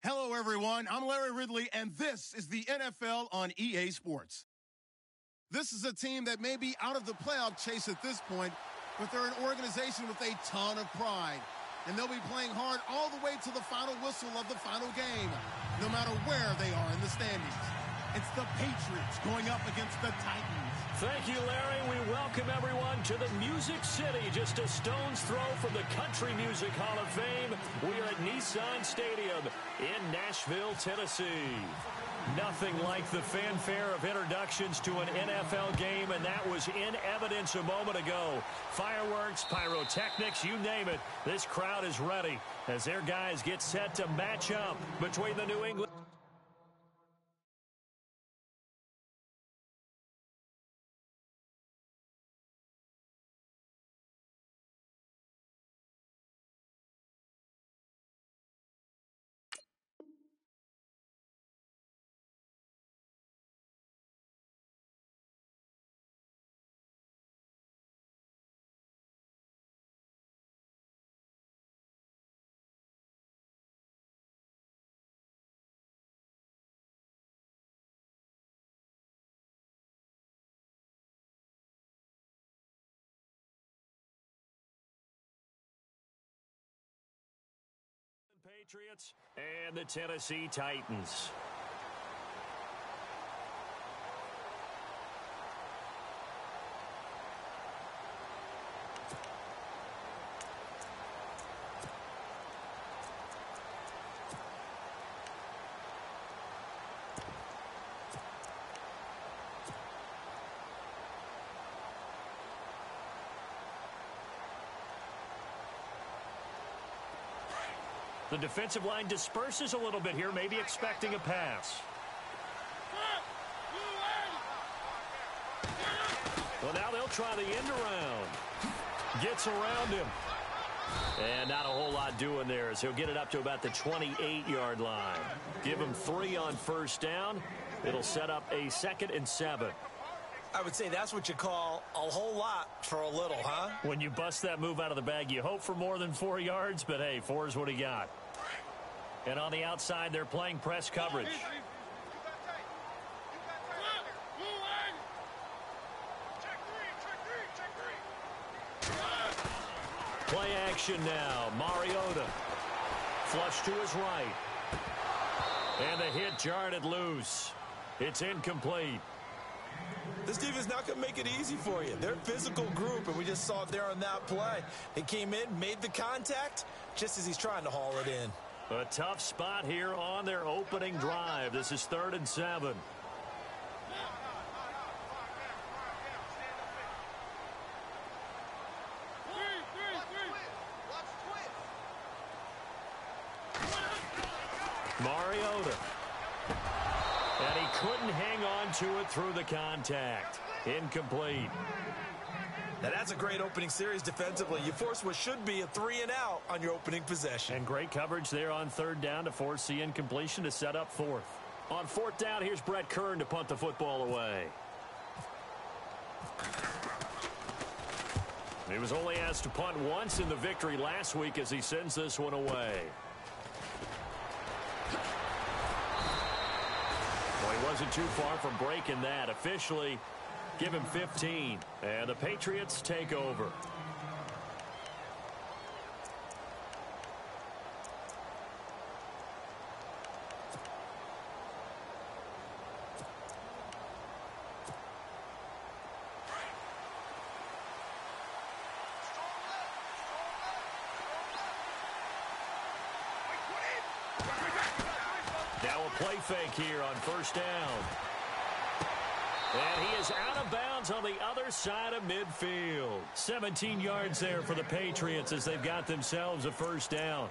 Hello, everyone. I'm Larry Ridley, and this is the NFL on EA Sports. This is a team that may be out of the playoff chase at this point, but they're an organization with a ton of pride. And they'll be playing hard all the way to the final whistle of the final game, no matter where they are in the standings. It's the Patriots going up against the Titans. Thank you, Larry. We welcome everyone to the Music City, just a stone's throw from the Country Music Hall of Fame. We are at Nissan Stadium in Nashville, Tennessee. Nothing like the fanfare of introductions to an NFL game, and that was in evidence a moment ago. Fireworks, pyrotechnics, you name it. This crowd is ready as their guys get set to match up between the New England Patriots and the Tennessee Titans. The defensive line disperses a little bit here, maybe expecting a pass. Well, now they'll try the end around. Gets around him. And not a whole lot doing there as he'll get it up to about the 28-yard line. Give him 3 on first down. It'll set up a 2nd and 7. I would say that's what you call a whole lot for a little, huh? When you bust that move out of the bag, you hope for more than 4 yards, but hey, 4 is what he got. And on the outside, they're playing press coverage. Play action now. Mariota. Flush to his right. And the hit jarred it loose. It's incomplete. This defense is not going to make it easy for you. They're a physical group, and we just saw it there on that play. He came in, made the contact, just as he's trying to haul it in. A tough spot here on their opening drive. This is 3rd and 7. Mariota. And he couldn't hang on to it through the contact. Incomplete. Now, that's a great opening series defensively. You force what should be a 3-and-out on your opening possession. And great coverage there on 3rd down to force the incompletion to set up 4th. On 4th down, here's Brett Kern to punt the football away. He was only asked to punt once in the victory last week as he sends this one away. Well, he wasn't too far from breaking that. Officially, give him 15. And the Patriots take over. Now a play fake here on 1st down. And he is out of bounds on the other side of midfield. 17 yards there for the Patriots as they've got themselves a 1st down.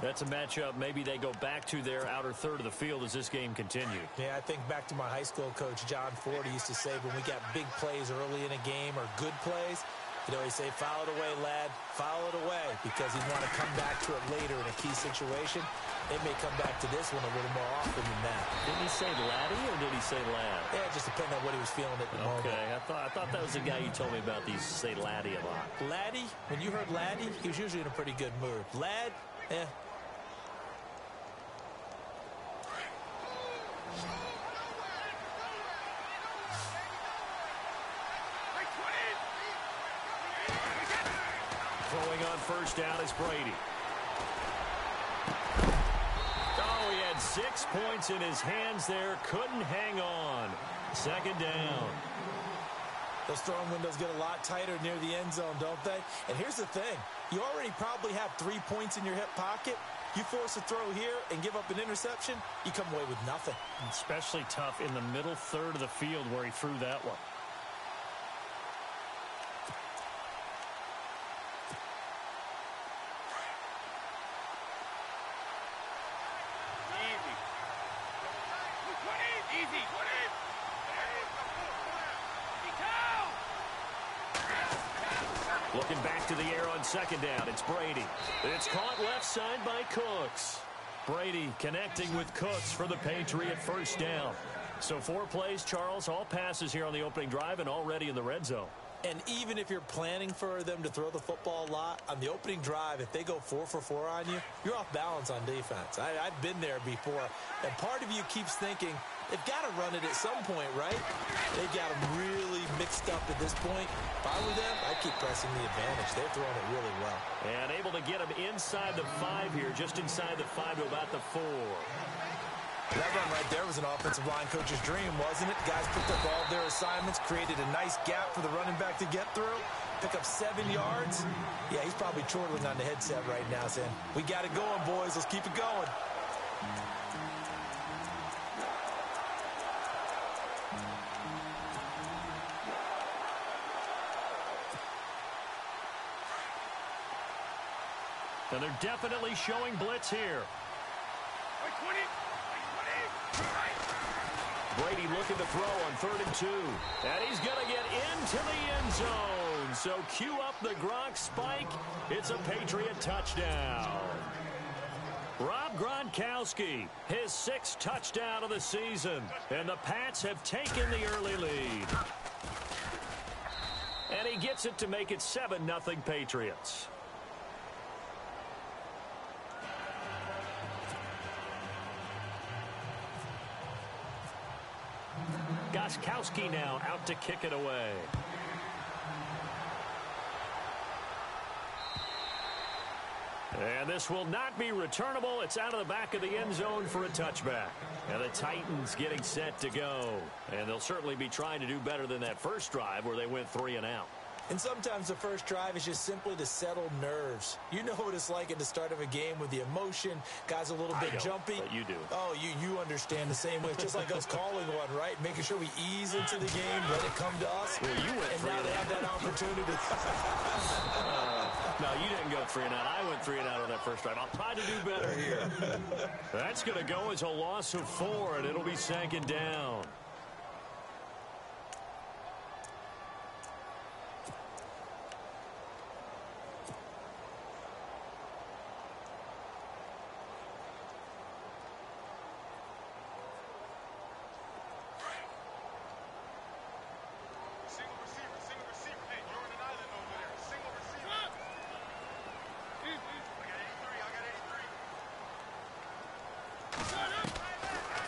That's a matchup maybe they go back to their outer third of the field as this game continues. Yeah, I think back to my high school coach, John Ford. He used to say when we got big plays early in a game or good plays, you know, he'd say, foul it away, lad, foul it away, because he'd want to come back to it later in a key situation. It may come back to this one a little more often than that. Didn't he say laddie or did he say lad? Yeah, it just depended on what he was feeling at the moment. Okay, I thought that was the guy you told me about. These say laddie a lot. Laddie, when you heard laddie, he was usually in a pretty good mood. Lad, first down is Brady. Oh, he had 6 points in his hands there. Couldn't hang on. Second down. Those throwing windows get a lot tighter near the end zone, don't they? And here's the thing. You already probably have 3 points in your hip pocket. You force a throw here and give up an interception, you come away with nothing. Especially tough in the middle third of the field where he threw that one. Looking back to the air on second down, it's Brady. It's caught left side by Cooks. Brady connecting with Cooks for the Patriot first down. So 4 plays, Charles, all passes here on the opening drive and already in the red zone. And even if you're planning for them to throw the football a lot, on the opening drive, if they go 4 for 4 on you, you're off balance on defense. I've been there before. And part of you keeps thinking, they've got to run it at some point, right? They've got them really mixed up at this point. If I were them, I'd keep pressing the advantage. They're throwing it really well. And able to get him inside the 5 here, just inside the 5 to about the 4. That run right there was an offensive line coach's dream, wasn't it? Guys picked up all their assignments, created a nice gap for the running back to get through, pick up 7 yards. Yeah, he's probably chortling on the headset right now saying, we got it going, boys. Let's keep it going. And they're definitely showing blitz here. Brady looking to throw on 3rd and 2. And he's going to get into the end zone. So cue up the Gronk spike. It's a Patriot touchdown. Rob Gronkowski, his 6th touchdown of the season. And the Pats have taken the early lead. And he gets it to make it 7-0 Patriots. Gostkowski now out to kick it away. And this will not be returnable. It's out of the back of the end zone for a touchback. And the Titans getting set to go. And they'll certainly be trying to do better than that first drive where they went 3 and out. And sometimes the first drive is just simply to settle nerves. You know what it's like at the start of a game with the emotion. Guys a little bit jumpy. But you do. Oh, you understand the same way. It's just like us calling one, right? Making sure we ease into the game, let it come to us. Well, you went and now they have that opportunity. No, you didn't go 3 and out. I went 3 and out on that first drive. I'll try to do better here. That's going to go as a loss of 4, and it'll be 2nd down.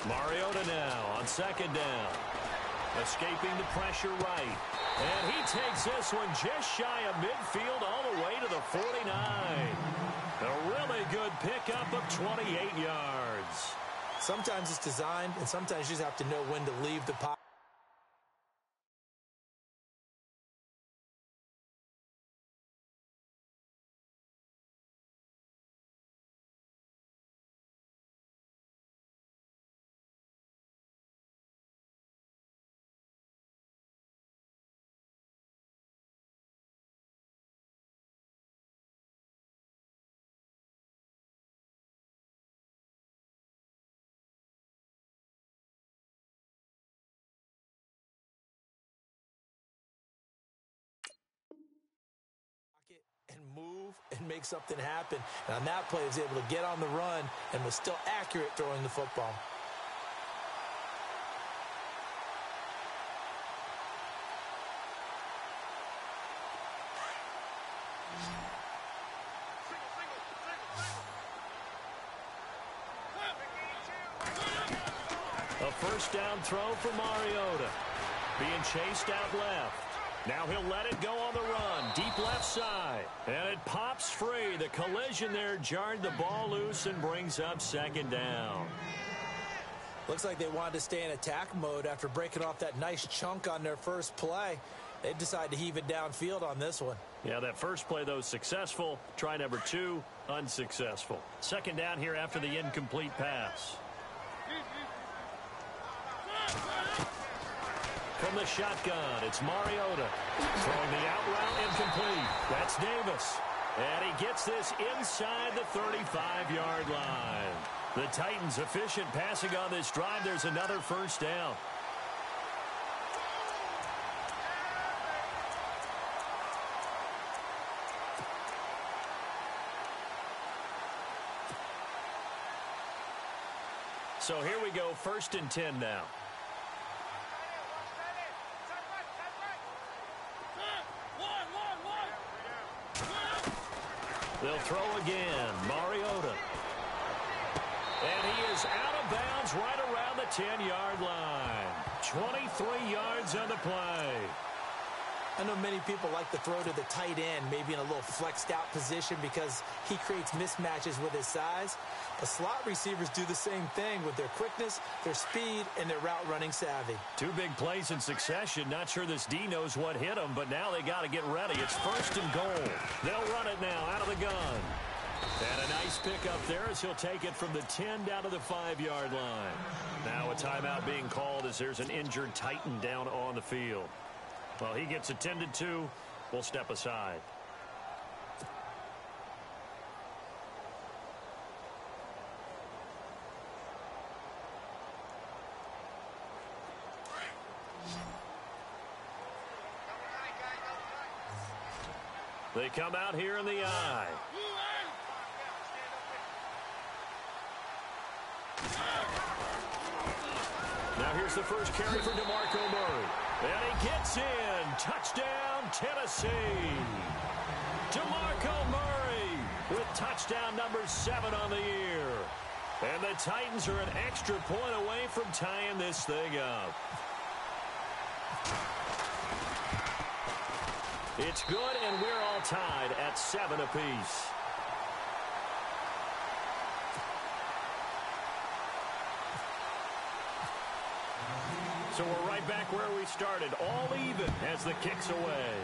Mariota now on 2nd down. Escaping the pressure right. And he takes this one just shy of midfield all the way to the 49. A really good pickup of 28 yards. Sometimes it's designed, and sometimes you just have to know when to leave the pocket. And move and make something happen. And on that play, he was able to get on the run and was still accurate throwing the football. A first down throw for Mariota. Being chased out left. Now he'll let it go on the run. Deep left side. And it pops free. The collision there jarred the ball loose and brings up second down. Looks like they wanted to stay in attack mode after breaking off that nice chunk on their first play. They decided to heave it downfield on this one. Yeah, that first play, though, successful. Try number 2, unsuccessful. Second down here after the incomplete pass. From the shotgun, it's Mariota. Throwing the out route incomplete. That's Davis. And he gets this inside the 35-yard line. The Titans efficient passing on this drive. There's another first down. So here we go, 1st and 10 now. They'll throw again. Mariota. And he is out of bounds right around the 10-yard line. 23 yards on the play. I know many people like to throw to the tight end, maybe in a little flexed out position because he creates mismatches with his size. The slot receivers do the same thing with their quickness, their speed, and their route running savvy. 2 big plays in succession. Not sure this D knows what hit him, but now they got to get ready. It's 1st and goal. They'll run it now out of the gun. And a nice pickup there as he'll take it from the 10 down to the 5-yard line. Now a timeout being called as there's an injured Titan down on the field. Well, he gets attended to. We'll step aside. They come out here in the eye. Now here's the first carry for DeMarco Murray. And he gets in. Touchdown, Tennessee. DeMarco Murray with touchdown number 7 on the year. And the Titans are an extra point away from tying this thing up. It's good, and we're all tied at 7 apiece. So we're right back where we started, all even as the kick's away.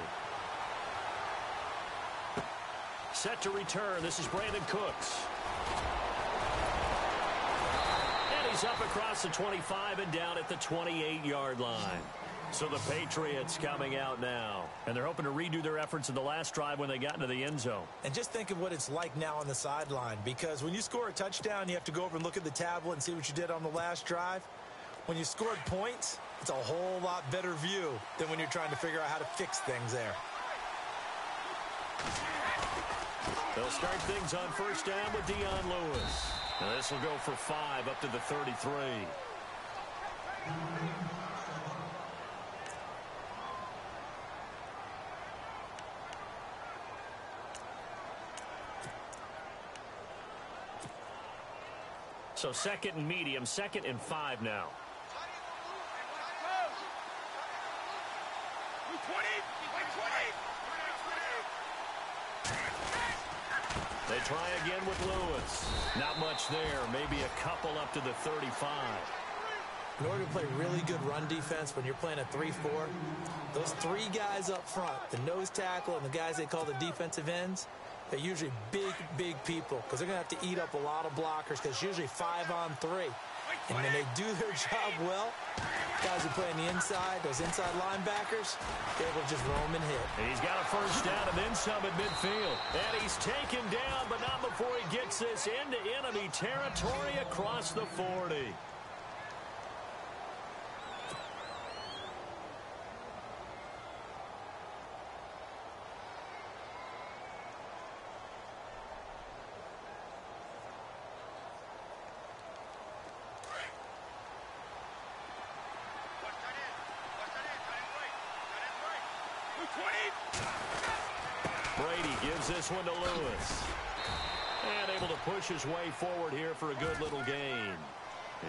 Set to return, this is Brandon Cooks. And he's up across the 25 and down at the 28-yard line. So the Patriots coming out now. And they're hoping to redo their efforts in the last drive when they got into the end zone. And just think of what it's like now on the sideline. Because when you score a touchdown, you have to go over and look at the tablet and see what you did on the last drive. When you scored points, it's a whole lot better view than when you're trying to figure out how to fix things there. They'll start things on first down with Dion Lewis. Now this will go for 5 up to the 33. So 2nd and medium, 2nd and 5 now. They try again with Lewis. Not much there. Maybe a couple up to the 35. In order to play really good run defense when you're playing a 3-4, those 3 guys up front, the nose tackle and the guys they call the defensive ends, they're usually big people because they're going to have to eat up a lot of blockers because it's usually 5 on 3. And when they do their job well, guys who play on the inside, those inside linebackers, they're able to just roam and hit. And he's got a first down and then some at midfield. And he's taken down, but not before he gets this into enemy territory across the 40. Brady gives this one to Lewis. And able to push his way forward here for a good little gain.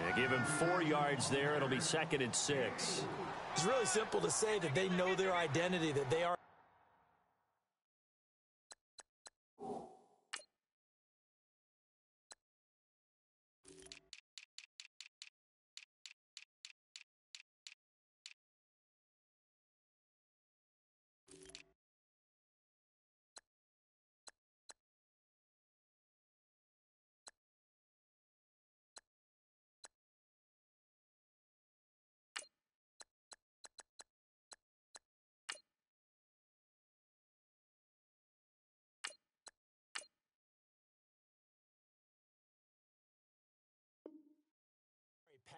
And give him 4 yards there. It'll be 2nd and 6. It's really simple to say that they know their identity, that they are.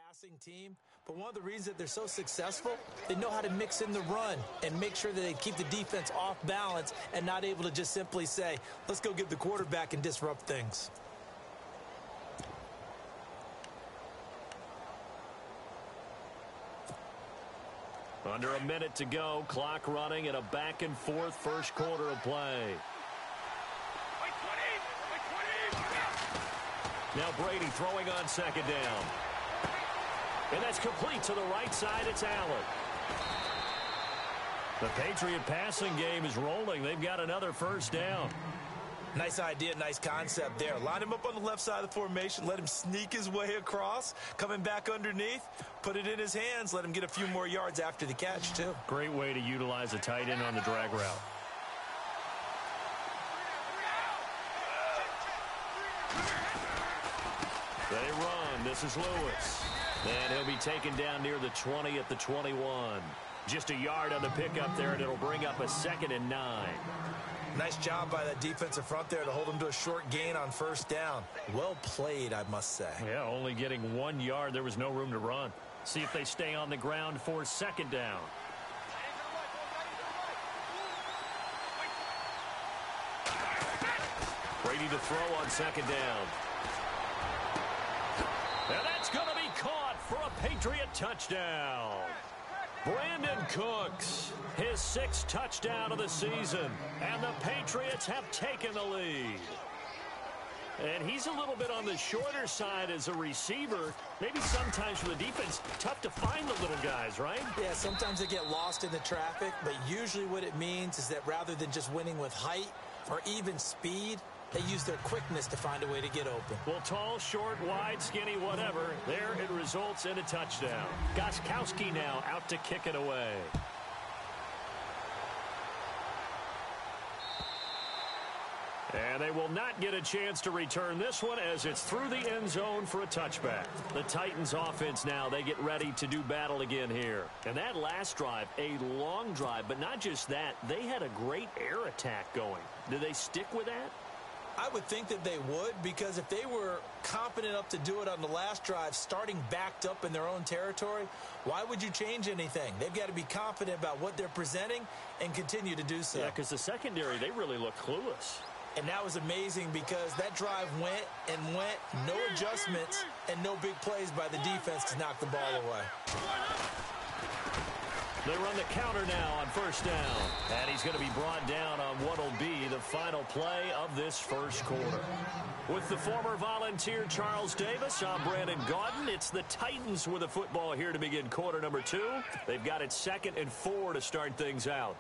Passing team, but one of the reasons that they're so successful, they know how to mix in the run and make sure that they keep the defense off balance and not able to just simply say, let's go get the quarterback and disrupt things. Under a minute to go, clock running in a back-and-forth first quarter of play. Now Brady throwing on second down. And that's complete to the right side. It's Allen. The Patriot passing game is rolling. They've got another first down. Nice idea, nice concept there. Line him up on the left side of the formation. Let him sneak his way across. Coming back underneath. Put it in his hands. Let him get a few more yards after the catch, too. Great way to utilize a tight end on the drag route. They run. This is Lewis. And he'll be taken down near the 20 at the 21. Just a yard on the pickup there, and it'll bring up a 2nd and 9. Nice job by that defensive front there to hold him to a short gain on first down. Well played, I must say. Yeah, only getting 1 yard. There was no room to run. See if they stay on the ground for second down. Brady to throw on second down. And that's going to be caught for a Patriot touchdown. Brandon Cooks, his 6th touchdown of the season, and the Patriots have taken the lead. And he's a little bit on the shorter side as a receiver. Maybe sometimes for the defense, tough to find the little guys, right? Yeah, sometimes they get lost in the traffic, but usually what it means is that rather than just winning with height or even speed, they use their quickness to find a way to get open. Well, tall, short, wide, skinny, whatever. There it results in a touchdown. Gostkowski now out to kick it away. And they will not get a chance to return this one as it's through the end zone for a touchback. The Titans offense now, they get ready to do battle again here. And that last drive, a long drive, but not just that, they had a great air attack going. Did they stick with that? I would think that they would, because if they were confident enough to do it on the last drive, starting backed up in their own territory, why would you change anything? They've got to be confident about what they're presenting and continue to do so. Yeah, because the secondary, they really look clueless. And that was amazing because that drive went and went, no adjustments, and no big plays by the defense to knock the ball away. They run the counter now on first down. And he's going to be brought down on what will be the final play of this first quarter. With the former Volunteer Charles Davis, I'm Brandon Gaudin. It's the Titans with the football here to begin quarter number 2. They've got it 2nd and 4 to start things out.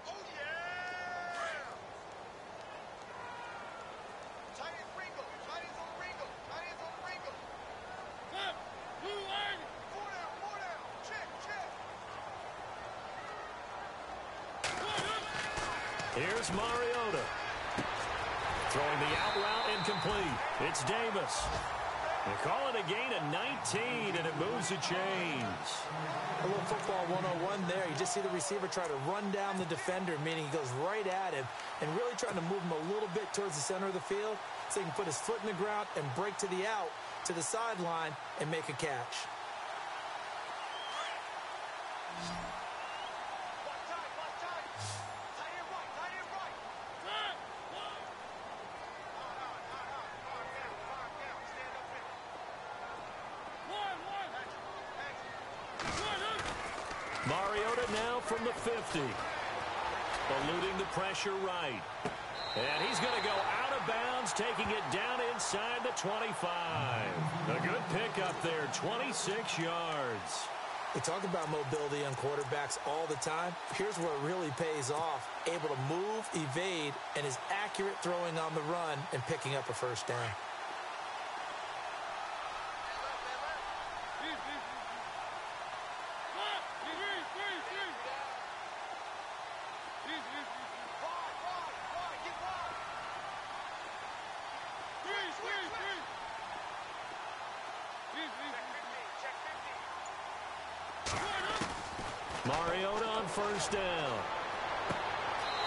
Here's Mariota. Throwing the out route incomplete. It's Davis. They call it a gain of 19, and it moves the chains. A little football 101 there. You just see the receiver try to run down the defender, meaning he goes right at him and really trying to move him a little bit towards the center of the field so he can put his foot in the ground and break to the out, to the sideline, and make a catch. Mariota now from the 50. Eluding the pressure right. And he's going to go out of bounds, taking it down inside the 25. A good pickup there, 26 yards. We talk about mobility on quarterbacks all the time. Here's where it really pays off. Able to move, evade, and is accurate throwing on the run and picking up a first down. Mariota on first down.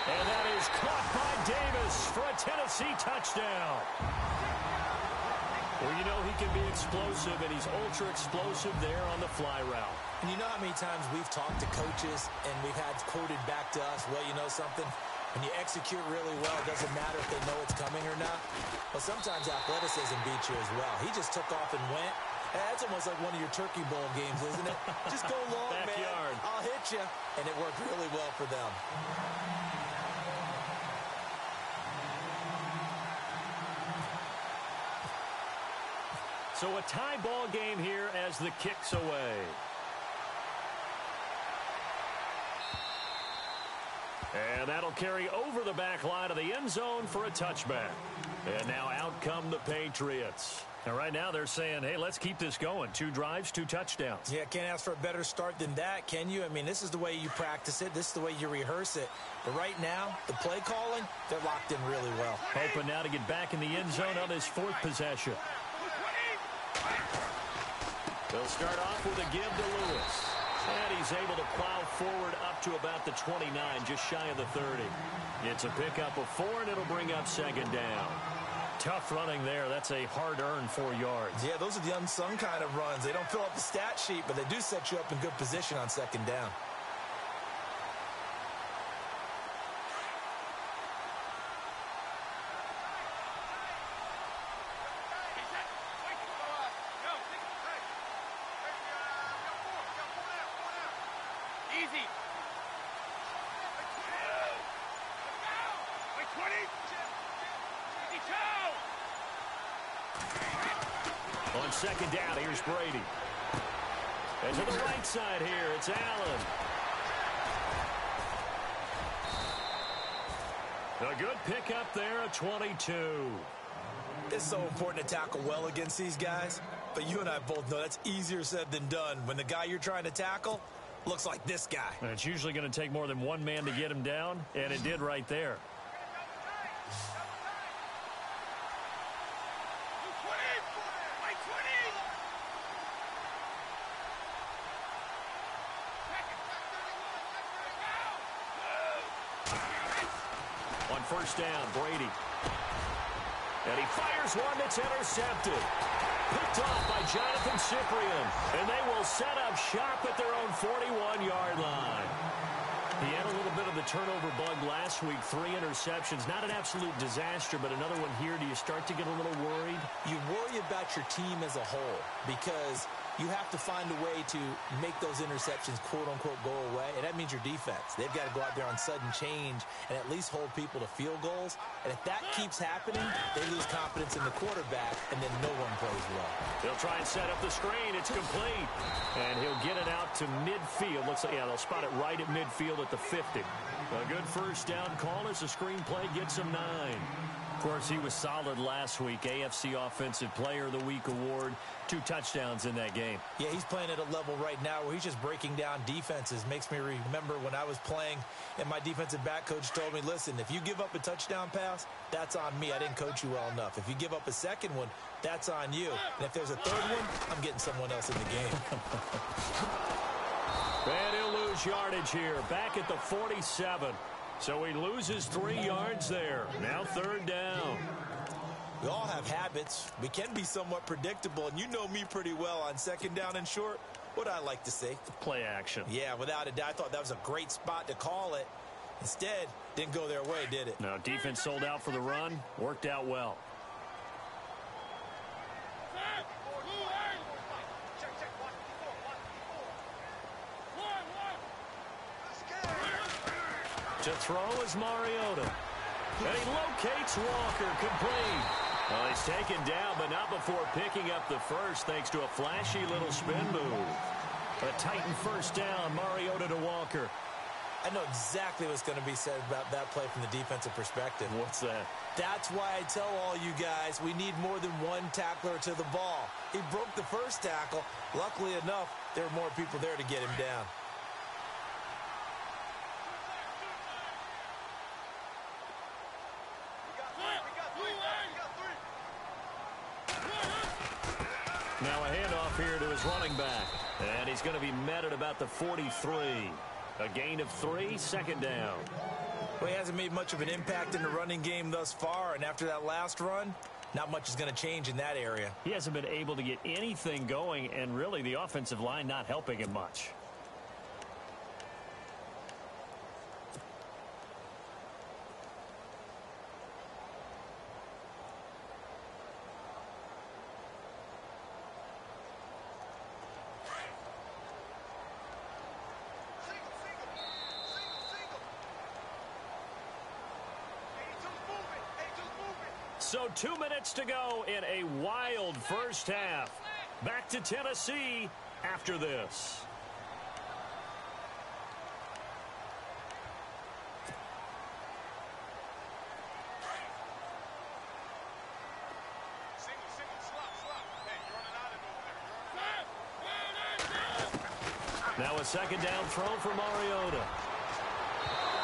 And that is caught by Davis for a Tennessee touchdown. Well, you know he can be explosive, and he's ultra-explosive there on the fly route. And you know how many times we've talked to coaches and we've had quoted back to us, well, you know something? When you execute really well, it doesn't matter if they know it's coming or not. But sometimes athleticism beats you as well. He just took off and went. That's almost like one of your Turkey Bowl games, isn't it? Just go long, Backyard. man. I'll hit you. And it worked really well for them. So a tie ball game here as the kick's away. And that'll carry over the back line of the end zone for a touchback. And now out come the Patriots. And right now they're saying, hey, let's keep this going. 2 drives, 2 touchdowns. Yeah, can't ask for a better start than that, can you? I mean, this is the way you practice it. This is the way you rehearse it. But right now, the play calling, they're locked in really well. Hoping now to get back in the end zone on his 4th possession. They'll start off with a give to Lewis. And he's able to plow forward up to about the 29, just shy of the 30. It's a pickup of 4, and it'll bring up 2nd down. Tough running there. That's a hard-earned 4 yards. Yeah, those are the unsung kind of runs. They don't fill up the stat sheet, but they do set you up in good position on 2nd down. On 2nd down, here's Brady. And to the right side here, it's Allen. A good pickup there, a 22. It's so important to tackle well against these guys, but you and I both know that's easier said than done when the guy you're trying to tackle looks like this guy. And it's usually going to take more than one man to get him down, and it did right there. On first down, Brady. And he fires one that's intercepted. Picked off by Jonathan Cyprien. And they will set up shop at their own 41-yard line. He had a little bit of the turnover bug last week. 3 interceptions. Not an absolute disaster, but another one here. Do you start to get a little worried? You worry about your team as a whole because you have to find a way to make those interceptions, quote-unquote, go away, and that means your defense. They've got to go out there on sudden change and at least hold people to field goals, and if that keeps happening, they lose confidence in the quarterback, and then no one plays well. They'll try and set up the screen. It's complete, and he'll get it out to midfield. Looks like, yeah, they'll spot it right at midfield at the 50. A good first down call as the screen play gets him 9. Of course, he was solid last week. AFC Offensive Player of the Week award. 2 touchdowns in that game. Yeah, he's playing at a level right now where he's just breaking down defenses. Makes me remember when I was playing and my defensive back coach told me, listen, if you give up a touchdown pass, that's on me. I didn't coach you well enough. If you give up a second one, that's on you. And if there's a third one, I'm getting someone else in the game. And he'll lose yardage here. Back at the 47. So he loses 3 yards there. Now 3rd down. We all have habits. We can be somewhat predictable, and you know me pretty well on 2nd down and short. What I like to see? Play action. Yeah, without a doubt. I thought that was a great spot to call it. Instead, didn't go their way, did it? No, defense sold out for the run. Worked out well. To throw is Mariota. And he locates Walker, complete. Well, he's taken down, but not before picking up the first, thanks to a flashy little spin move. A Titan first down, Mariota to Walker. I know exactly what's going to be said about that play from the defensive perspective. What's that? That's why I tell all you guys we need more than one tackler to the ball. He broke the first tackle. Luckily enough, there were more people there to get him down. Now a handoff here to his running back. And he's going to be met at about the 43. A gain of 3, second down. Well, he hasn't made much of an impact in the running game thus far, and after that last run, not much is going to change in that area. He hasn't been able to get anything going, and really the offensive line not helping him much. So 2 minutes to go in a wild first half. Back to Tennessee after this. Now a second down throw for Mariota.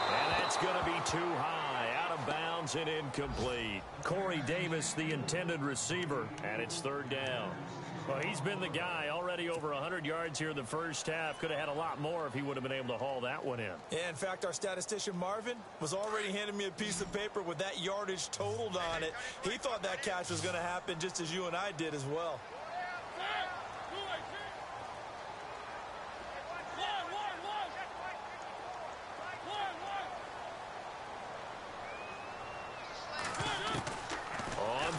And that's going to be too high, out of bounds and incomplete. Corey Davis, the intended receiver, and it's third down. Well, he's been the guy, already over 100 yards here in the first half. Could have had a lot more if he would have been able to haul that one in. Yeah, in fact, our statistician Marvin was already handing me a piece of paper with that yardage totaled on it. He thought that catch was going to happen just as you and I did as well.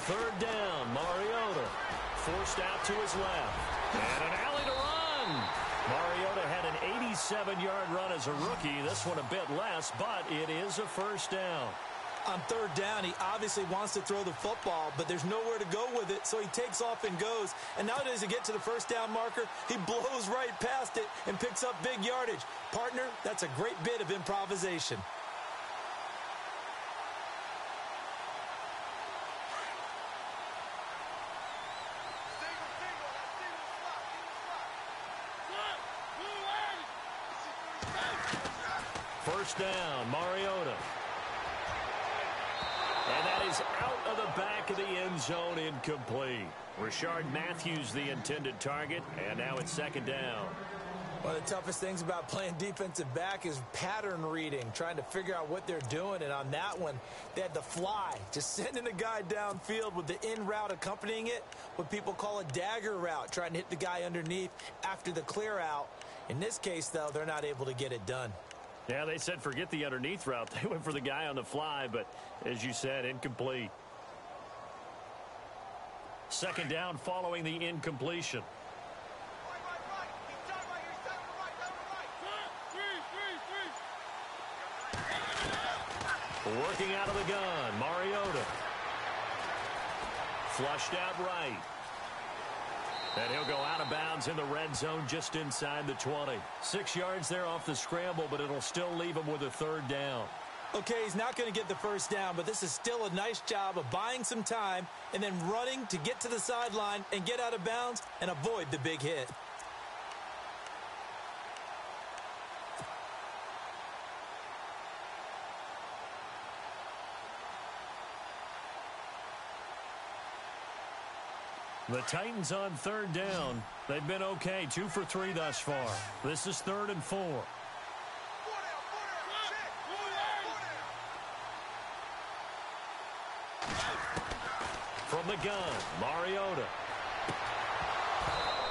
Third down, Mariota forced out to his left. And an alley to run. Mariota had an 87-yard run as a rookie. This one a bit less, but it is a first down. On third down, he obviously wants to throw the football, but there's nowhere to go with it, so he takes off and goes. And nowadays, to get to the first down marker, he blows right past it and picks up big yardage. Partner, that's a great bit of improvisation. First down, Mariota. And that is out of the back of the end zone, incomplete. Rashard Matthews, the intended target, and now it's second down. One of the toughest things about playing defensive back is pattern reading, trying to figure out what they're doing. And on that one, they had the fly, just sending a guy downfield with the in route accompanying it, what people call a dagger route, trying to hit the guy underneath after the clear out. In this case, though, they're not able to get it done. Yeah, they said forget the underneath route. They went for the guy on the fly, but as you said, incomplete. Second down following the incompletion. Working out of the gun, Mariota. Flushed out right. And he'll go out of bounds in the red zone just inside the 20. 6 yards there off the scramble, but it'll still leave him with a third down. Okay, he's not going to get the first down, but this is still a nice job of buying some time and then running to get to the sideline and get out of bounds and avoid the big hit. The Titans on third down. They've been okay, 2 for 3 thus far. This is 3rd and 4. From the gun, Mariota.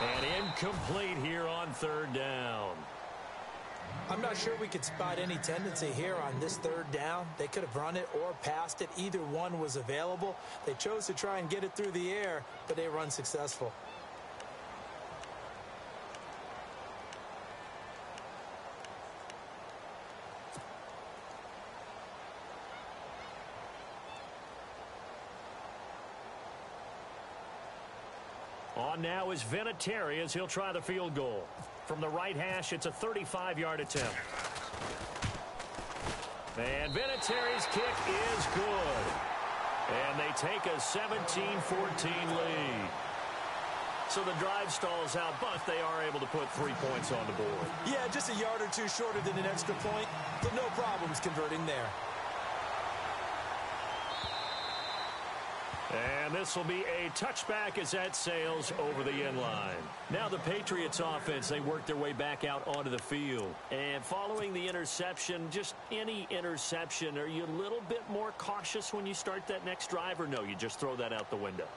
And incomplete here on third down. I'm not sure we could spot any tendency here on this third down. They could have run it or passed it. Either one was available. They chose to try and get it through the air, but they were unsuccessful. On now is Vinatieri as he'll try the field goal. From the right hash, it's a 35-yard attempt. And Vinatieri's kick is good. And they take a 17-14 lead. So the drive stalls out, but they are able to put 3 points on the board. Yeah, just a yard or two shorter than an extra point, but no problems converting there. And this will be a touchback as that sails over the end line. Now the Patriots offense, they work their way back out onto the field. And following the interception, just any interception, are you a little bit more cautious when you start that next drive, or no, you just throw that out the window?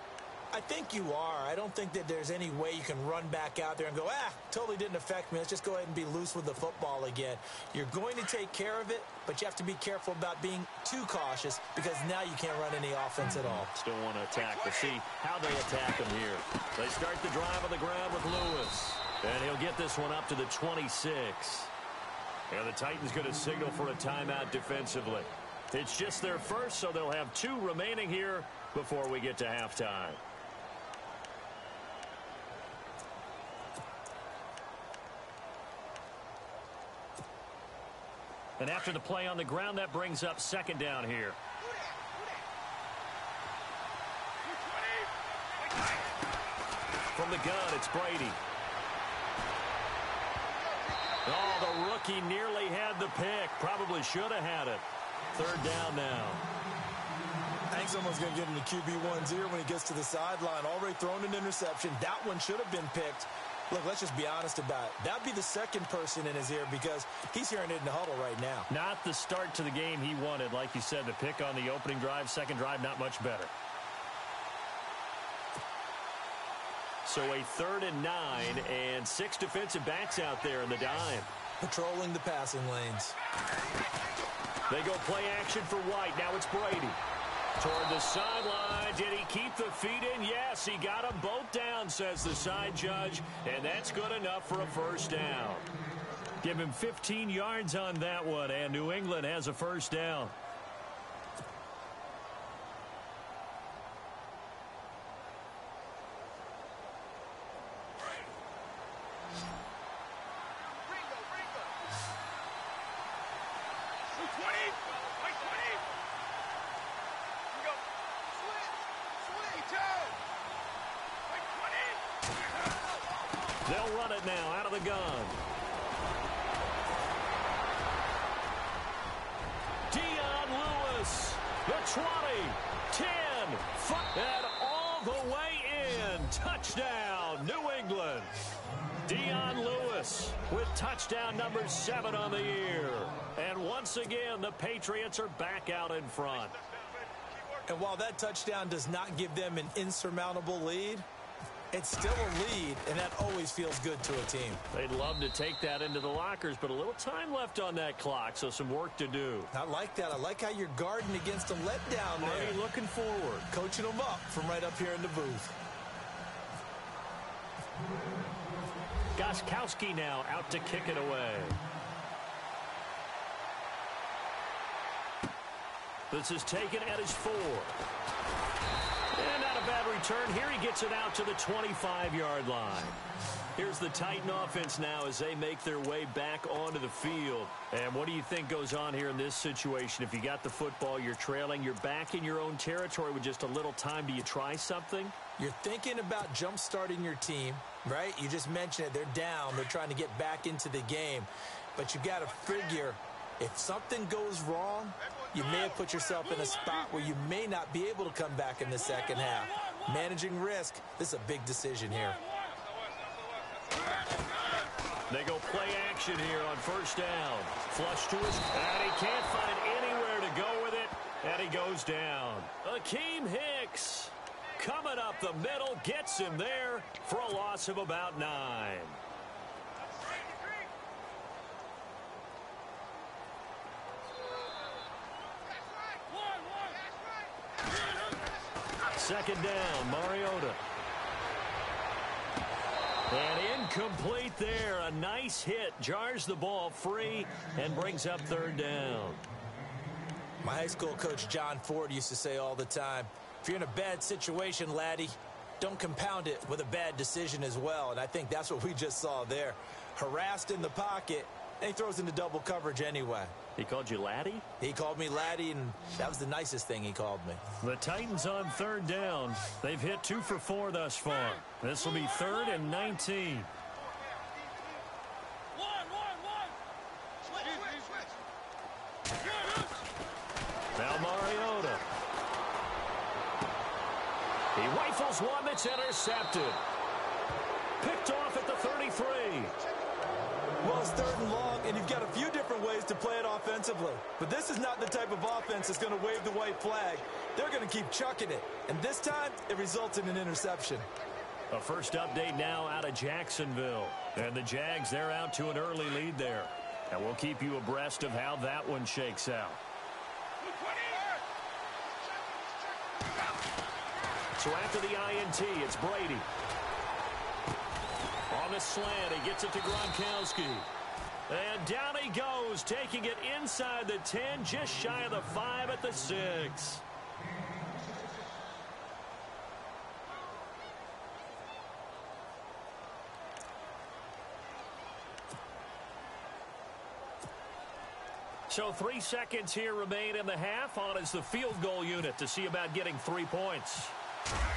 I think you are. I don't think that there's any way you can run back out there and go, totally didn't affect me. Let's just go ahead and be loose with the football again. You're going to take care of it, but you have to be careful about being too cautious because now you can't run any offense at all. Still want to attack. We'll see how they attack him here. They start the drive on the ground with Lewis. And he'll get this one up to the 26. And the Titans going to signal for a timeout defensively. It's just their first, so they'll have 2 remaining here before we get to halftime. And after the play on the ground, that brings up second down here. From the gun, it's Brady. Oh, the rookie nearly had the pick. Probably should have had it. Third down now. I think someone's going to get in the QB1's ear when he gets to the sideline. Already thrown an interception. That one should have been picked. Look, let's just be honest about it. That'd be the second person in his ear because he's hearing it in the huddle right now. Not the start to the game he wanted. Like you said, the pick on the opening drive, second drive, not much better. So a 3rd and 9 and 6 defensive backs out there in the dime. Patrolling the passing lanes. They go play action for White. Now it's Brady. Toward the sideline. Did he keep the feet in? Yes, he got them both down, says the side judge. And that's good enough for a first down. Give him 15 yards on that one, and New England has a first down. They'll run it now out of the gun. Dion Lewis, the 20, 10, 5, and all the way in. Touchdown, New England. Dion Lewis with touchdown number 7 on the year. And once again, the Patriots are back out in front. And while that touchdown does not give them an insurmountable lead, it's still a lead, and that always feels good to a team. They'd love to take that into the lockers, but a little time left on that clock, so some work to do. I like that. I like how you're guarding against a letdown there. Already looking forward. Coaching them up from right up here in the booth. Gostkowski now out to kick it away. This is taken at his 4. And not a bad return. Here he gets it out to the 25-yard line. Here's the Titan offense now as they make their way back onto the field. And what do you think goes on here in this situation? If you got the football, you're trailing, you're back in your own territory with just a little time. Do you try something? You're thinking about jump-starting your team, right? You just mentioned it. They're down. They're trying to get back into the game. But you got to figure if something goes wrong, you may have put yourself in a spot where you may not be able to come back in the second half. Managing risk, this is a big decision here. They go play action here on first down. Flush to his, and he can't find anywhere to go with it, and he goes down. Akeem Hicks coming up the middle, gets him there for a loss of about 9. Second down, Mariota. And incomplete there. A nice hit. Jars the ball free and brings up third down. My high school coach, John Ford, used to say all the time, if you're in a bad situation, laddie, don't compound it with a bad decision as well. And I think that's what we just saw there. Harassed in the pocket, and he throws into double coverage anyway. He called you laddie? He called me laddie, and that was the nicest thing he called me. The Titans on third down. They've hit 2 for 4 thus far. This will be 3rd and 19. Now Mariota. He rifles one that's intercepted. Picked off at the 33. Well, it's 3rd and long, and you've got a few different ways to play it offensively. But this is not the type of offense that's going to wave the white flag. They're going to keep chucking it. And this time, it results in an interception. A first update now out of Jacksonville. And the Jags, they're out to an early lead there. And we'll keep you abreast of how that one shakes out. So after the INT, it's Brady. On the slant, he gets it to Gronkowski. And down he goes, taking it inside the 10, just shy of the 5 at the 6. So 3 seconds here remain in the half. On is the field goal unit to see about getting 3 points.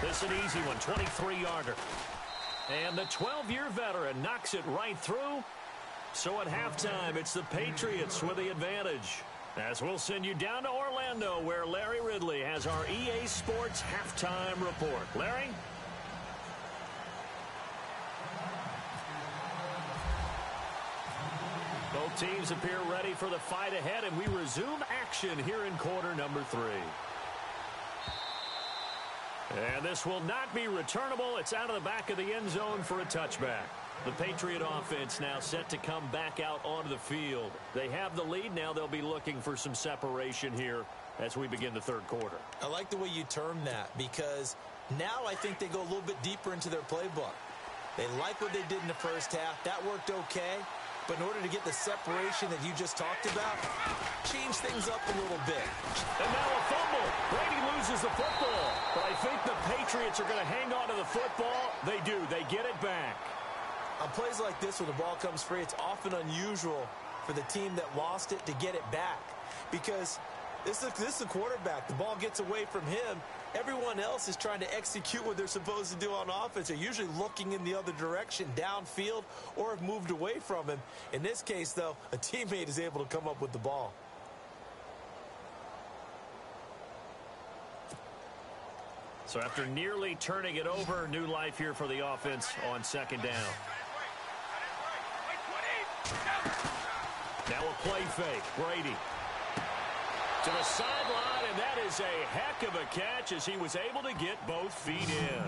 This is an easy one, 23-yarder. And the 12-year veteran knocks it right through. So at halftime, it's the Patriots with the advantage. As we'll send you down to Orlando, where Larry Ridley has our EA Sports halftime report. Larry? Both teams appear ready for the fight ahead, and we resume action here in quarter number 3. And this will not be returnable. It's out of the back of the end zone for a touchback. The Patriot offense now set to come back out onto the field. They have the lead. Now they'll be looking for some separation here as we begin the third quarter. I like the way you term that, because now I think they go a little bit deeper into their playbook. They like what they did in the first half. That worked okay. But in order to get the separation that you just talked about, change things up a little bit. And now a fumble. Brady loses the football. But I think the Patriots are going to hang on to the football. They do. They get it back. On plays like this, when the ball comes free, it's often unusual for the team that lost it to get it back. Because this is the quarterback. The ball gets away from him. Everyone else is trying to execute what they're supposed to do on offense. They're usually looking in the other direction, downfield, or have moved away from him. In this case, though, a teammate is able to come up with the ball. So after nearly turning it over, new life here for the offense on second down. Now a play fake. Brady to the sideline, and that is a heck of a catch as he was able to get both feet in.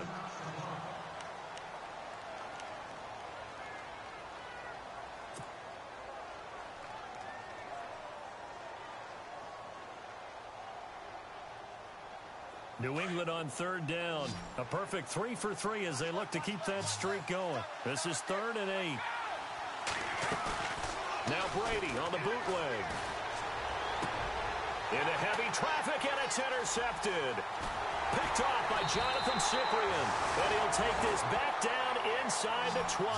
New England on third down. A perfect 3 for 3 as they look to keep that streak going. This is 3rd and 8. Now Brady on the bootleg. Into heavy traffic, and it's intercepted. Picked off by Jonathan Cyprien. And he'll take this back down inside the 20.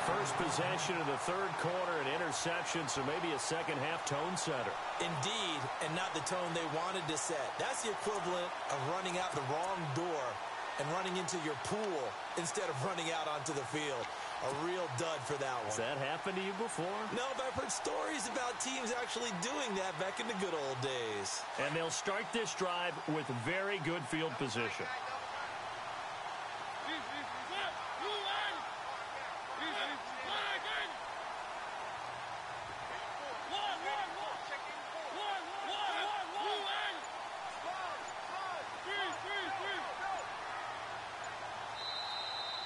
First possession of the third quarter, an interception, so maybe a second-half tone setter. Indeed, and not the tone they wanted to set. That's the equivalent of running out the wrong door and running into your pool instead of running out onto the field. A real dud for that one. Has that happened to you before? No, but I've heard stories about teams actually doing that back in the good old days. And they'll start this drive with very good field position.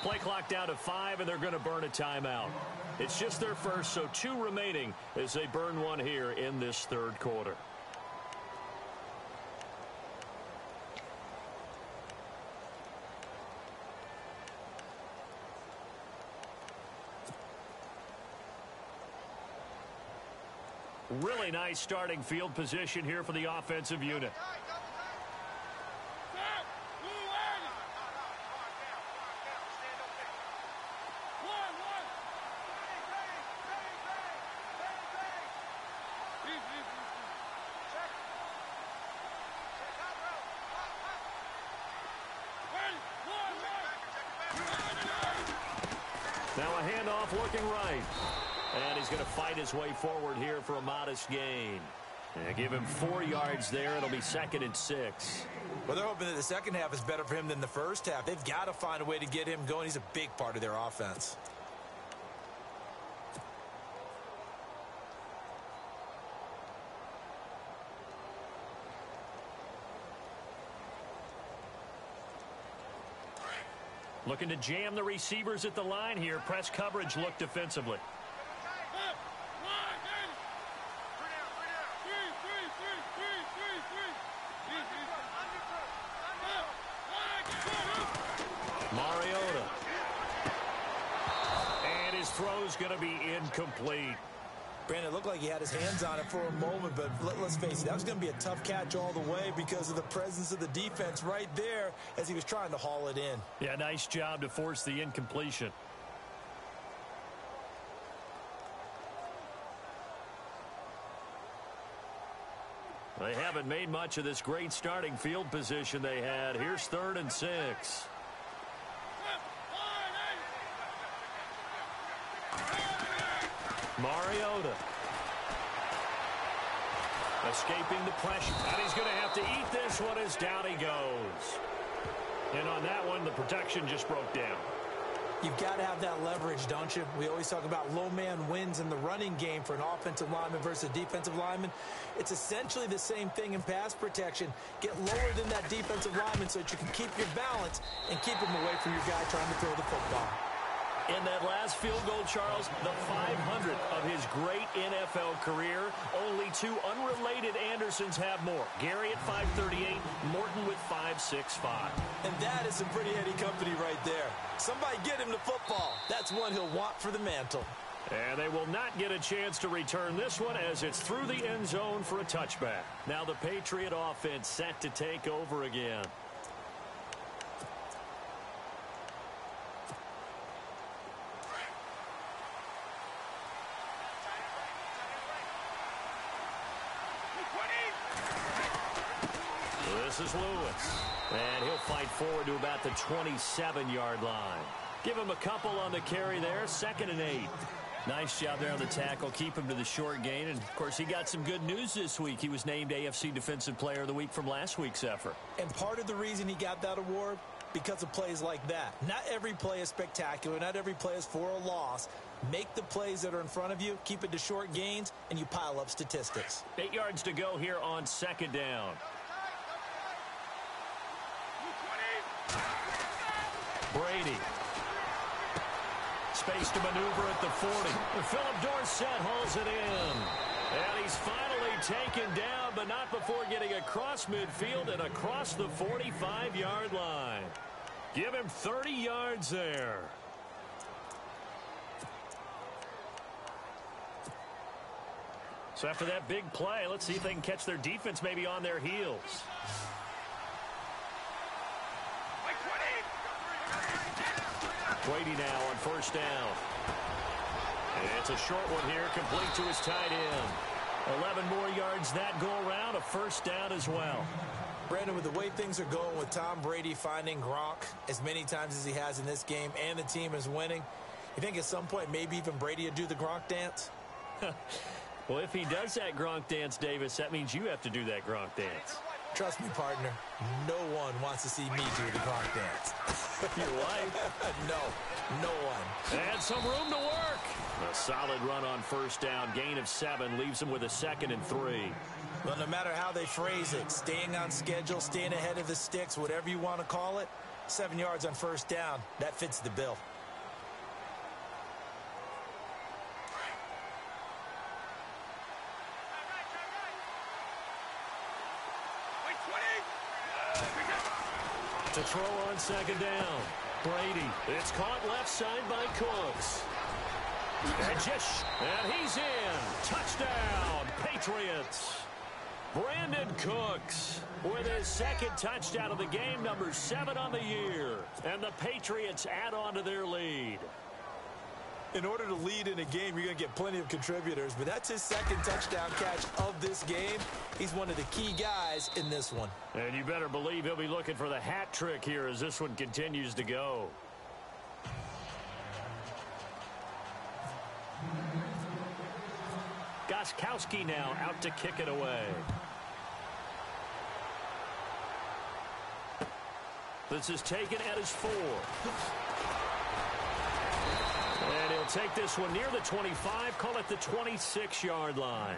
Play clock down to 5, and they're going to burn a timeout. It's just their first, so 2 remaining as they burn one here in this third quarter. Really nice starting field position here for the offensive unit. Now a handoff looking right. And he's going to fight his way forward here for a modest gain. And give him 4 yards there. It'll be 2nd and 6. Well, they're hoping that the second half is better for him than the first half. They've got to find a way to get him going. He's a big part of their offense. Looking to jam the receivers at the line here. Press coverage look defensively. Mariota. And his throw's going to be incomplete. Brandon, it looked like he had his hands on it for a moment, but let's face it, that was going to be a tough catch all the way because of the presence of the defense right there as he was trying to haul it in. Yeah, nice job to force the incompletion. They haven't made much of this great starting field position they had. Here's 3rd and 6. Mariota. Escaping the pressure. And he's going to have to eat this one as down he goes. And on that one, the protection just broke down. You've got to have that leverage, don't you? We always talk about low man wins in the running game for an offensive lineman versus a defensive lineman. It's essentially the same thing in pass protection. Get lower than that defensive lineman so that you can keep your balance and keep him away from your guy trying to throw the football. In that last field goal, Charles, the 500th of his great NFL career. Only 2 unrelated Andersons have more. Gary at 538, Morton with 565. And that is some pretty heady company right there. Somebody get him the football. That's one he'll want for the mantle. And they will not get a chance to return this one as it's through the end zone for a touchback. Now the Patriot offense set to take over again. This is Lewis. And he'll fight forward to about the 27-yard line. Give him a couple on the carry there. 2nd and 8. Nice job there on the tackle. Keep him to the short gain. And, of course, he got some good news this week. He was named AFC Defensive Player of the Week from last week's effort. And part of the reason he got that award, because of plays like that. Not every play is spectacular. Not every play is for a loss. Make the plays that are in front of you, keep it to short gains, and you pile up statistics. 8 yards to go here on 2nd down. Brady. Space to maneuver at the 40. Philip Dorsett hauls it in. And he's finally taken down, but not before getting across midfield and across the 45-yard line. Give him 30 yards there. So after that big play, let's see if they can catch their defense maybe on their heels. Brady now on 1st down. And it's a short one here, complete to his tight end. 11 more yards that go around, a 1st down as well. Brandon, with the way things are going with Tom Brady finding Gronk as many times as he has in this game and the team is winning, you think at some point maybe even Brady would do the Gronk dance? Well, if he does that Gronk dance, Davis, that means you have to do that Gronk dance. Trust me, partner, no one wants to see me do the Gronk dance. Your wife? No one. And some room to work. A solid run on 1st down. Gain of 7 leaves him with a 2nd and 3. Well, no matter how they phrase it, staying on schedule, staying ahead of the sticks, whatever you want to call it, 7 yards on 1st down, that fits the bill. To throw on 2nd down. Brady. It's caught left side by Cooks. And he's in. Touchdown, Patriots. Brandon Cooks with his 2nd touchdown of the game, number 7 on the year. And the Patriots add on to their lead. In order to lead in a game, you're going to get plenty of contributors, but that's his 2nd touchdown catch of this game. He's one of the key guys in this one. And you better believe he'll be looking for the hat trick here as this one continues to go. Goskowski now out to kick it away. This is taken at his 4. And he'll take this one near the 25, call it the 26-yard line.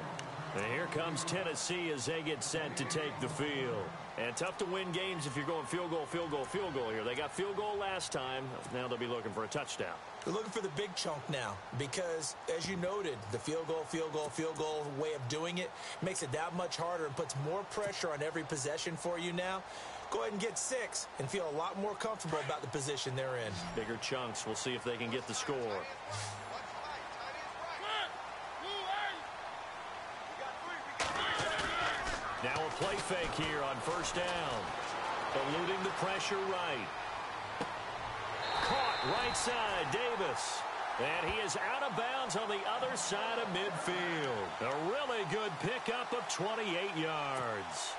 And here comes Tennessee as they get set to take the field. And tough to win games if you're going field goal, field goal, field goal here. They got field goal last time. Now they'll be looking for a touchdown. They're looking for the big chunk now because, as you noted, the field goal, field goal, field goal way of doing it makes it that much harder and puts more pressure on every possession for you now. Go ahead and get 6 and feel a lot more comfortable about the position they're in. Bigger chunks. We'll see if they can get the score. Now a play fake here on first down. Eluding the pressure right. Caught right side, Davis. And he is out of bounds on the other side of midfield. A really good pickup of 28 yards.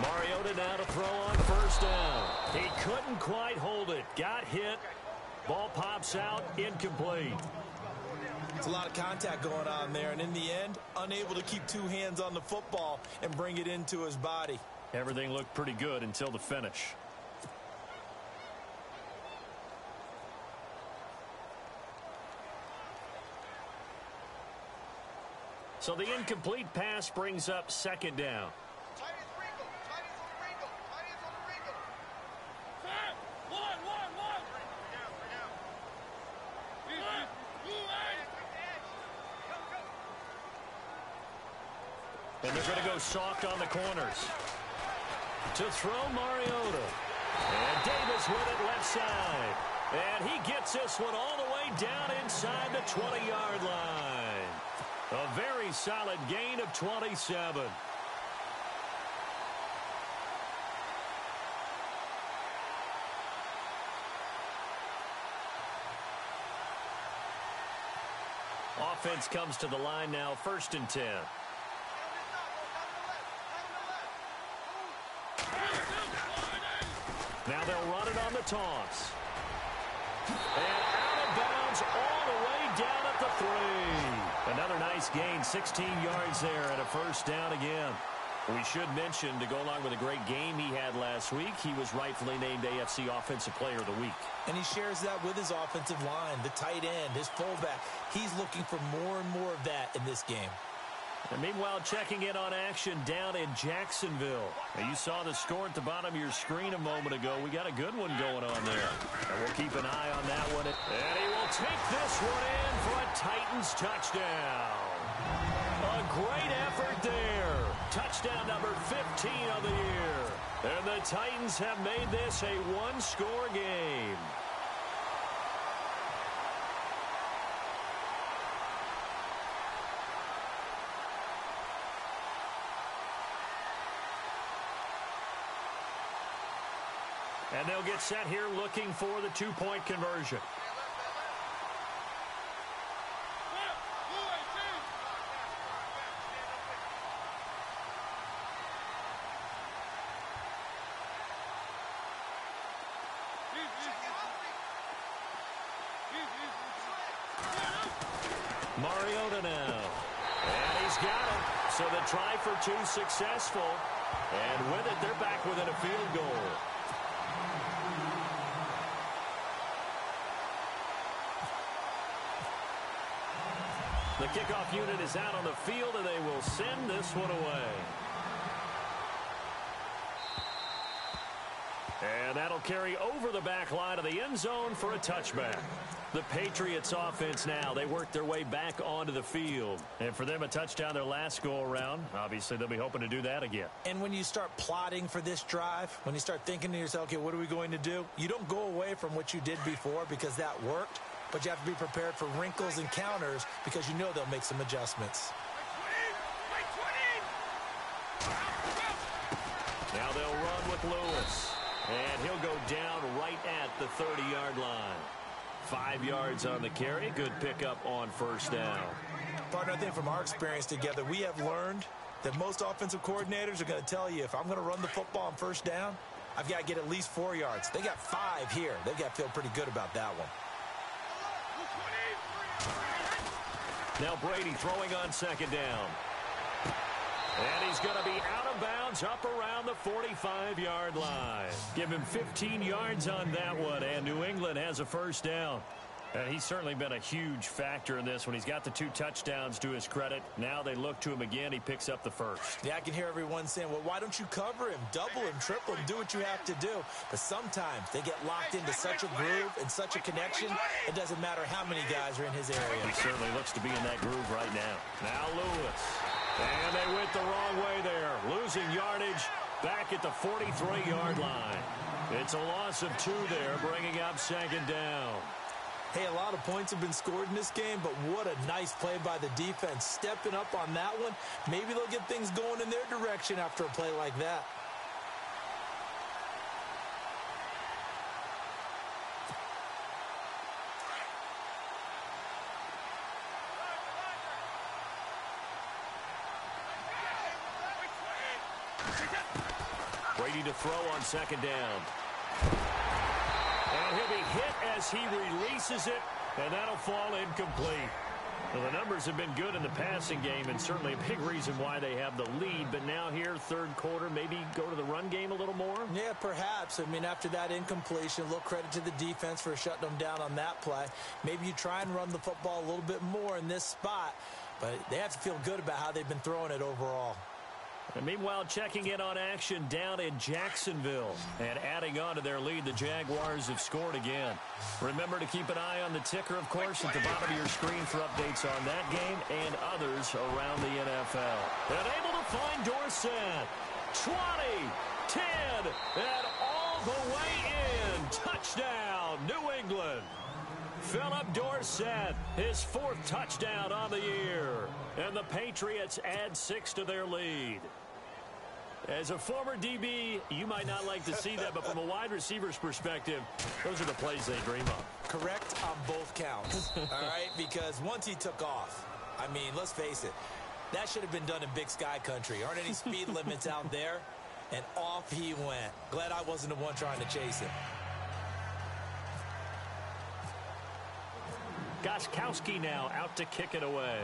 Mariota now to throw on first down. He couldn't quite hold it. Got hit. Ball pops out. Incomplete. It's a lot of contact going on there, and in the end, unable to keep 2 hands on the football and bring it into his body. Everything looked pretty good until the finish. So the incomplete pass brings up second down. And they're going to go soft on the corners. To throw Mariota. And Davis with it left side. And he gets this one all the way down inside the 20-yard line. A very solid gain of 27. Offense comes to the line now, 1st and 10. Now they'll run it on the toss. And out of bounds all the way down at the 3. Another nice gain, 16 yards there and a first down again. We should mention, to go along with a great game he had last week, he was rightfully named AFC Offensive Player of the Week. And he shares that with his offensive line, the tight end, his fullback. He's looking for more and more of that in this game. And meanwhile, checking in on action down in Jacksonville. Now, you saw the score at the bottom of your screen a moment ago. We got a good one going on there. And we'll keep an eye on that one. And he will take this one in for a Titans touchdown. A great effort there. Touchdown number 15 of the year. And the Titans have made this a one-score game. And they'll get set here looking for the 2-point conversion. Mariota now. And he's got it. So the try for 2 successful. And with it, they're back within a field goal. The kickoff unit is out on the field, and they will send this one away. And that'll carry over the back line of the end zone for a touchback. The Patriots offense now, they work their way back onto the field. And for them, a touchdown their last go-around. Obviously, they'll be hoping to do that again. And when you start plotting for this drive, when you start thinking to yourself, okay, what are we going to do? You don't go away from what you did before because that worked. But you have to be prepared for wrinkles and counters because you know they'll make some adjustments. Now they'll run with with Lewis. And he'll go down right at the 30-yard line. 5 yards on the carry. Good pickup on first down. Partner, I think from our experience together, we have learned that most offensive coordinators are going to tell you, if I'm going to run the football on first down, I've got to get at least 4 yards. They got 5 here. They've got to feel pretty good about that one. Now Brady throwing on second down. And he's going to be out of bounds up around the 45-yard line. Give him 15 yards on that one, and New England has a first down. And he's certainly been a huge factor in this when he's got the 2 touchdowns to his credit. Now they look to him again. He picks up the first. Yeah, I can hear everyone saying, well, why don't you cover him, double him, triple him, do what you have to do. But sometimes they get locked into such a groove and such a connection, it doesn't matter how many guys are in his area. He certainly looks to be in that groove right now. Now Lewis. And they went the wrong way there. Losing yardage back at the 43-yard line. It's a loss of 2 there, bringing up second down. Hey, a lot of points have been scored in this game, but what a nice play by the defense. Stepping up on that one. Maybe they'll get things going in their direction after a play like that. Brady to throw on second down. And he'll be hit as he releases it, and that'll fall incomplete. Well, the numbers have been good in the passing game, and certainly a big reason why they have the lead. But now here, third quarter, maybe go to the run game a little more? Yeah, perhaps. I mean, after that incompletion, a little credit to the defense for shutting them down on that play. Maybe you try and run the football a little bit more in this spot, but they have to feel good about how they've been throwing it overall. And meanwhile, checking in on action down in Jacksonville. And adding on to their lead, the Jaguars have scored again. Remember to keep an eye on the ticker, of course, at the bottom of your screen for updates on that game and others around the NFL. And able to find Dorsett. 20, 10, and all the way in. Touchdown, New England. Philip Dorsett, his 4th touchdown on the year. And the Patriots add 6 to their lead. As a former DB, you might not like to see that, but from a wide receiver's perspective, those are the plays they dream of. Correct on both counts, all right? Because once he took off, I mean, let's face it, that should have been done in Big Sky country. Aren't any speed limits out there? And off he went. Glad I wasn't the one trying to chase him. Gostkowski now out to kick it away.